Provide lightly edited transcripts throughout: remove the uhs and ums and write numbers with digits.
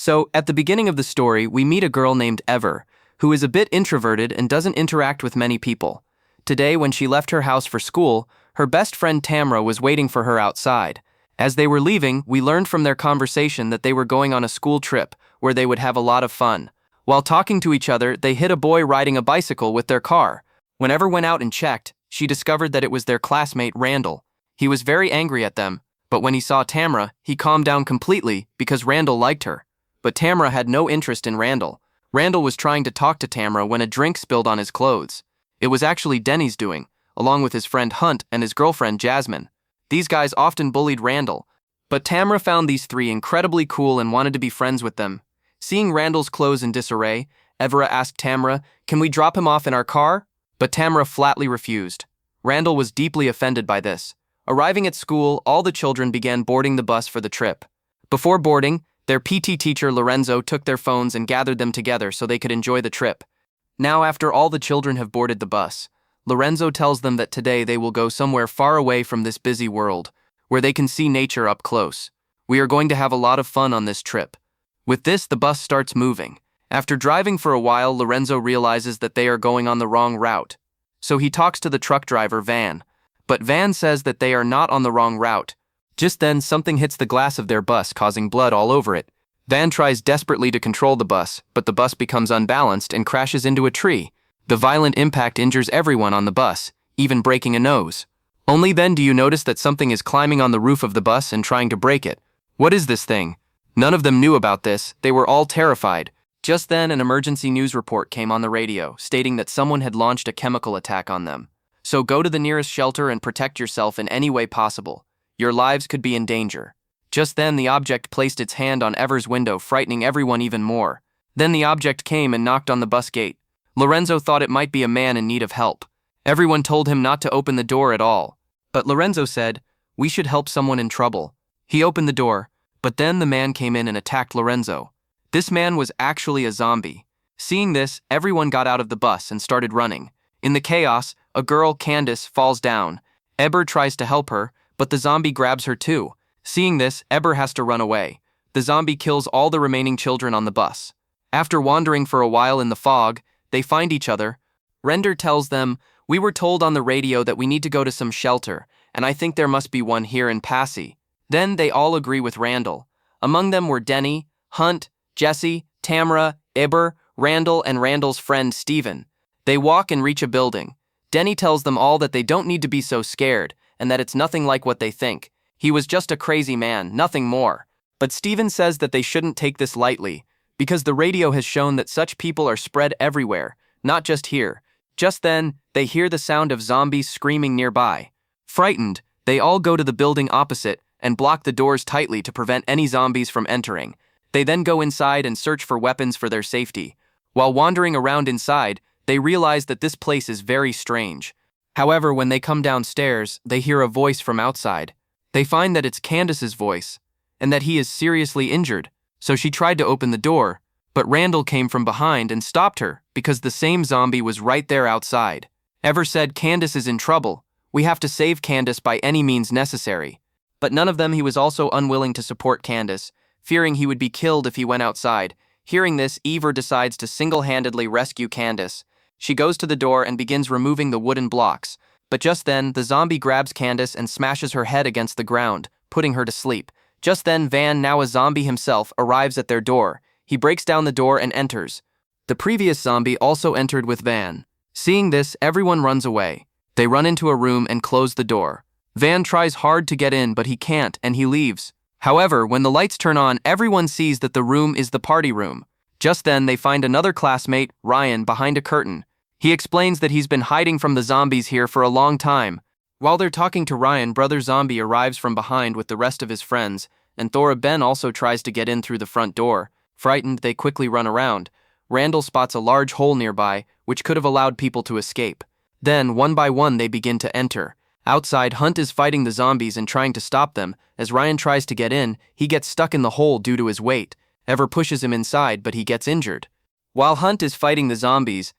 So, at the beginning of the story, we meet a girl named Ever, who is a bit introverted and doesn't interact with many people. Today, when she left her house for school, her best friend Tamra was waiting for her outside. As they were leaving, we learned from their conversation that they were going on a school trip where they would have a lot of fun. While talking to each other, they hit a boy riding a bicycle with their car. When Ever went out and checked, she discovered that it was their classmate Randall. He was very angry at them, but when he saw Tamra, he calmed down completely because Randall liked her. But Tamra had no interest in Randall. Randall was trying to talk to Tamra when a drink spilled on his clothes. It was actually Denny's doing, along with his friend Hunt and his girlfriend Jasmine. These guys often bullied Randall, but Tamra found these three incredibly cool and wanted to be friends with them. Seeing Randall's clothes in disarray, Evra asked Tamra, "Can we drop him off in our car?" But Tamra flatly refused. Randall was deeply offended by this. Arriving at school, all the children began boarding the bus for the trip. Before boarding, their PT teacher Lorenzo took their phones and gathered them together so they could enjoy the trip. Now, after all the children have boarded the bus, Lorenzo tells them that today they will go somewhere far away from this busy world, where they can see nature up close. We are going to have a lot of fun on this trip. With this, the bus starts moving. After driving for a while, Lorenzo realizes that they are going on the wrong route. So he talks to the truck driver, Van. But Van says that they are not on the wrong route. Just then, something hits the glass of their bus, causing blood all over it. Van tries desperately to control the bus, but the bus becomes unbalanced and crashes into a tree. The violent impact injures everyone on the bus, even breaking a nose. Only then do you notice that something is climbing on the roof of the bus and trying to break it. What is this thing? None of them knew about this. They were all terrified. Just then, an emergency news report came on the radio, stating that someone had launched a chemical attack on them. So go to the nearest shelter and protect yourself in any way possible. Your lives could be in danger. Just then, the object placed its hand on Ever's window, frightening everyone even more. Then the object came and knocked on the bus gate. Lorenzo thought it might be a man in need of help. Everyone told him not to open the door at all. But Lorenzo said, "We should help someone in trouble." He opened the door, but then the man came in and attacked Lorenzo. This man was actually a zombie. Seeing this, everyone got out of the bus and started running. In the chaos, a girl, Candace, falls down. Eber tries to help her, but the zombie grabs her too. Seeing this, Eber has to run away. The zombie kills all the remaining children on the bus. After wandering for a while in the fog, they find each other. Render tells them, "We were told on the radio that we need to go to some shelter, and I think there must be one here in Passy." Then they all agree with Randall. Among them were Denny, Hunt, Jesse, Tamra, Eber, Randall, and Randall's friend Steven. They walk and reach a building. Denny tells them all that they don't need to be so scared, and that it's nothing like what they think. He was just a crazy man, nothing more. But Steven says that they shouldn't take this lightly, because the radio has shown that such people are spread everywhere, not just here. Just then, they hear the sound of zombies screaming nearby. Frightened, they all go to the building opposite and block the doors tightly to prevent any zombies from entering. They then go inside and search for weapons for their safety. While wandering around inside, they realize that this place is very strange. However, when they come downstairs, they hear a voice from outside. They find that it's Candace's voice, and that he is seriously injured. So she tried to open the door, but Randall came from behind and stopped her because the same zombie was right there outside. Ever said, "Candace is in trouble. We have to save Candace by any means necessary." But none of them he was also unwilling to support Candace, fearing he would be killed if he went outside. Hearing this, Ever decides to single-handedly rescue Candace. She goes to the door and begins removing the wooden blocks. But just then, the zombie grabs Candace and smashes her head against the ground, putting her to sleep. Just then, Van, now a zombie himself, arrives at their door. He breaks down the door and enters. The previous zombie also entered with Van. Seeing this, everyone runs away. They run into a room and close the door. Van tries hard to get in, but he can't, and he leaves. However, when the lights turn on, everyone sees that the room is the party room. Just then, they find another classmate, Ryan, behind a curtain. He explains that he's been hiding from the zombies here for a long time. While they're talking to Ryan, Brother Zombie arrives from behind with the rest of his friends, and Thora Ben also tries to get in through the front door. Frightened, they quickly run around. Randall spots a large hole nearby, which could have allowed people to escape. Then, one by one, they begin to enter. Outside, Hunt is fighting the zombies and trying to stop them. As Ryan tries to get in, he gets stuck in the hole due to his weight. Ever pushes him inside, but he gets injured. While Hunt is fighting the zombies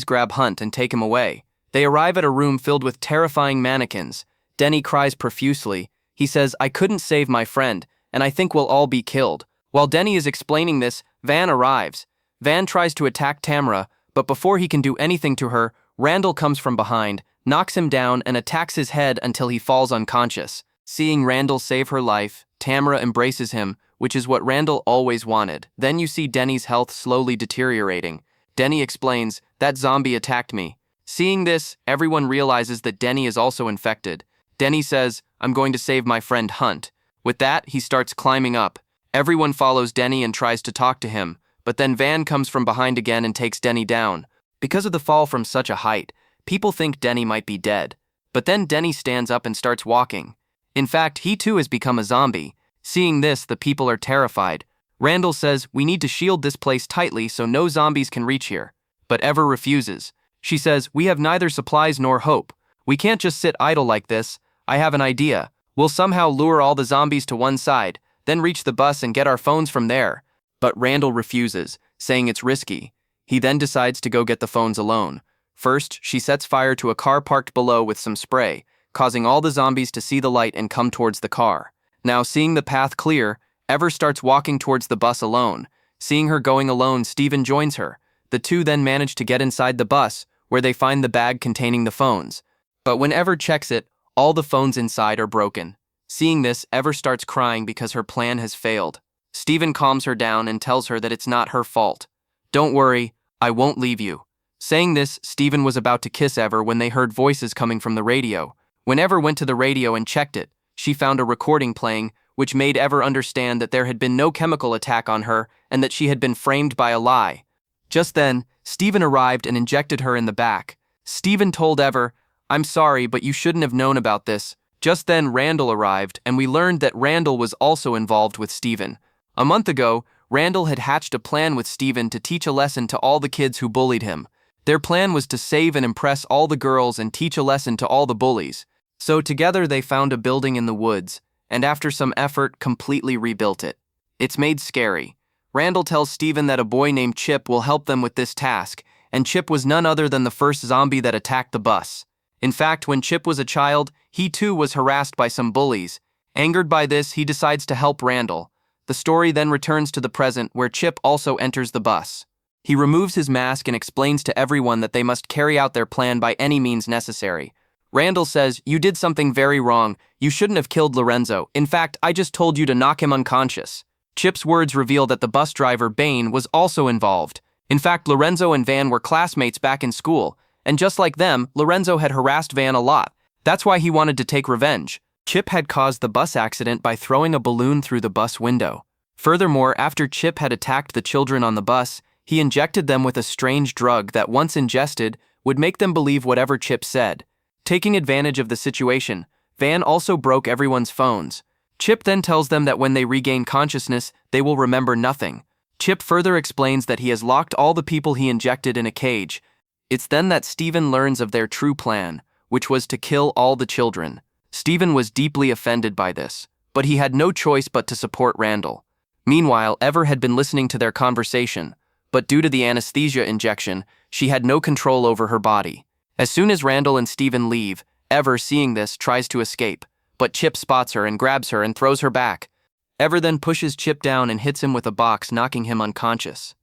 grab Hunt and take him away. They arrive at a room filled with terrifying mannequins. Denny cries profusely. He says, "I couldn't save my friend, and I think we'll all be killed." While Denny is explaining this, Van arrives. Van tries to attack Tamra, but before he can do anything to her, Randall comes from behind, knocks him down, and attacks his head until he falls unconscious. Seeing Randall save her life, Tamra embraces him, which is what Randall always wanted. Then you see Denny's health slowly deteriorating. Denny explains, "That zombie attacked me." Seeing this, everyone realizes that Denny is also infected. Denny says, "I'm going to save my friend Hunt." With that, he starts climbing up. Everyone follows Denny and tries to talk to him, but then Van comes from behind again and takes Denny down. Because of the fall from such a height, people think Denny might be dead. But then Denny stands up and starts walking. In fact, he too has become a zombie. Seeing this, the people are terrified. Randall says, "We need to shield this place tightly so no zombies can reach here." But Ever refuses. She says, "We have neither supplies nor hope. We can't just sit idle like this. I have an idea. We'll somehow lure all the zombies to one side, then reach the bus and get our phones from there." But Randall refuses, saying it's risky. He then decides to go get the phones alone. First, she sets fire to a car parked below with some spray, causing all the zombies to see the light and come towards the car. Now, seeing the path clear, Ever starts walking towards the bus alone. Seeing her going alone, Steven joins her. The two then manage to get inside the bus, where they find the bag containing the phones. But when Ever checks it, all the phones inside are broken. Seeing this, Ever starts crying because her plan has failed. Steven calms her down and tells her that it's not her fault. "Don't worry, I won't leave you." Saying this, Steven was about to kiss Ever when they heard voices coming from the radio. When Ever went to the radio and checked it, she found a recording playing, which made Ever understand that there had been no chemical attack on her and that she had been framed by a lie. Just then, Steven arrived and injected her in the back. Steven told Ever, "I'm sorry, but you shouldn't have known about this." Just then, Randall arrived, and we learned that Randall was also involved with Steven. A month ago, Randall had hatched a plan with Steven to teach a lesson to all the kids who bullied him. Their plan was to save and impress all the girls and teach a lesson to all the bullies. So together they found a building in the woods, and after some effort, completely rebuilt it. It's made scary. Randall tells Steven that a boy named Chip will help them with this task, and Chip was none other than the first zombie that attacked the bus. In fact, when Chip was a child, he too was harassed by some bullies. Angered by this, he decides to help Randall. The story then returns to the present, where Chip also enters the bus. He removes his mask and explains to everyone that they must carry out their plan by any means necessary. Randall says, "You did something very wrong. You shouldn't have killed Lorenzo. In fact, I just told you to knock him unconscious." Chip's words reveal that the bus driver, Bane, was also involved. In fact, Lorenzo and Van were classmates back in school, and just like them, Lorenzo had harassed Van a lot. That's why he wanted to take revenge. Chip had caused the bus accident by throwing a balloon through the bus window. Furthermore, after Chip had attacked the children on the bus, he injected them with a strange drug that, once ingested, would make them believe whatever Chip said. Taking advantage of the situation, Van also broke everyone's phones. Chip then tells them that when they regain consciousness, they will remember nothing. Chip further explains that he has locked all the people he injected in a cage. It's then that Steven learns of their true plan, which was to kill all the children. Steven was deeply offended by this, but he had no choice but to support Randall. Meanwhile, Ever had been listening to their conversation, but due to the anesthesia injection, she had no control over her body. As soon as Randall and Steven leave, Ever, seeing this, tries to escape, but Chip spots her and grabs her and throws her back. Ever then pushes Chip down and hits him with a box, knocking him unconscious.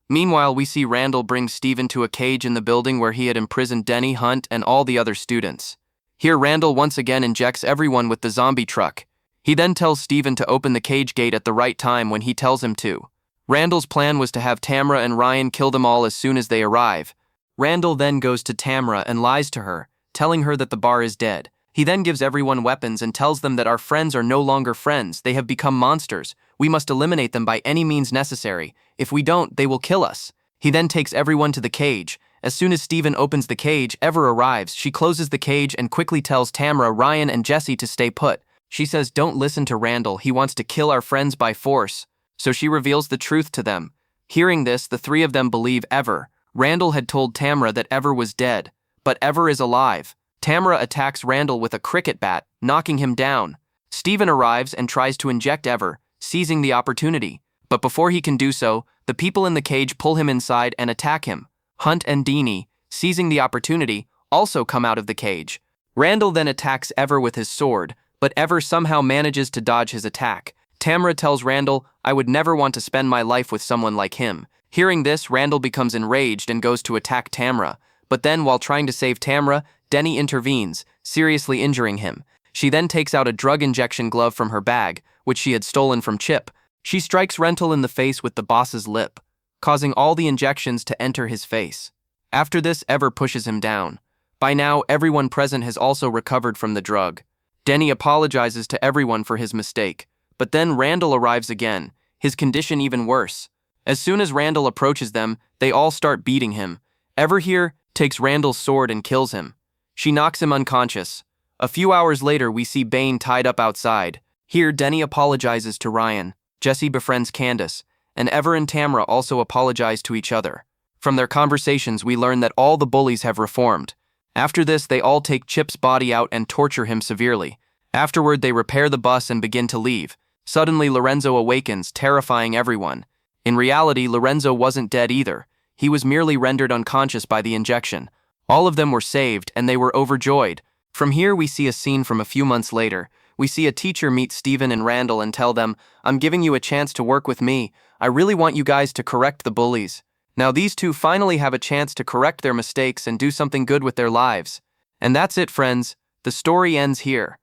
Meanwhile, we see Randall bring Steven to a cage in the building where he had imprisoned Denny, Hunt, and all the other students. Here, Randall once again injects everyone with the zombie truck. He then tells Steven to open the cage gate at the right time when he tells him to. Randall's plan was to have Tamra and Ryan kill them all as soon as they arrive. Randall then goes to Tamra and lies to her, telling her that the bar is dead. He then gives everyone weapons and tells them that our friends are no longer friends, they have become monsters. We must eliminate them by any means necessary. If we don't, they will kill us. He then takes everyone to the cage. As soon as Steven opens the cage, Ever arrives. She closes the cage and quickly tells Tamra, Ryan, and Jesse to stay put. She says, "Don't listen to Randall, he wants to kill our friends by force." So she reveals the truth to them. Hearing this, the three of them believe Ever. Randall had told Tamra that Ever was dead, but Ever is alive. Tamra attacks Randall with a cricket bat, knocking him down. Steven arrives and tries to inject Ever, seizing the opportunity. But before he can do so, the people in the cage pull him inside and attack him. Hunt and Deanie, seizing the opportunity, also come out of the cage. Randall then attacks Ever with his sword, but Ever somehow manages to dodge his attack. Tamra tells Randall, "I would never want to spend my life with someone like him." Hearing this, Randall becomes enraged and goes to attack Tamra. But then, while trying to save Tamra, Denny intervenes, seriously injuring him. She then takes out a drug injection glove from her bag, which she had stolen from Chip. She strikes Rental in the face with the boss's lip, causing all the injections to enter his face. After this, Ever pushes him down. By now, everyone present has also recovered from the drug. Denny apologizes to everyone for his mistake, but then Randall arrives again, his condition even worse. As soon as Randall approaches them, they all start beating him. Ever here takes Randall's sword and kills him. She knocks him unconscious. A few hours later, we see Bane tied up outside. Here, Denny apologizes to Ryan. Jesse befriends Candace, and Ever and Tamra also apologize to each other. From their conversations, we learn that all the bullies have reformed. After this, they all take Chip's body out and torture him severely. Afterward, they repair the bus and begin to leave. Suddenly, Lorenzo awakens, terrifying everyone. In reality, Lorenzo wasn't dead either. He was merely rendered unconscious by the injection. All of them were saved, and they were overjoyed. From here, we see a scene from a few months later. We see a teacher meet Steven and Randall and tell them, "I'm giving you a chance to work with me. I really want you guys to correct the bullies." Now these two finally have a chance to correct their mistakes and do something good with their lives. And that's it, friends. The story ends here.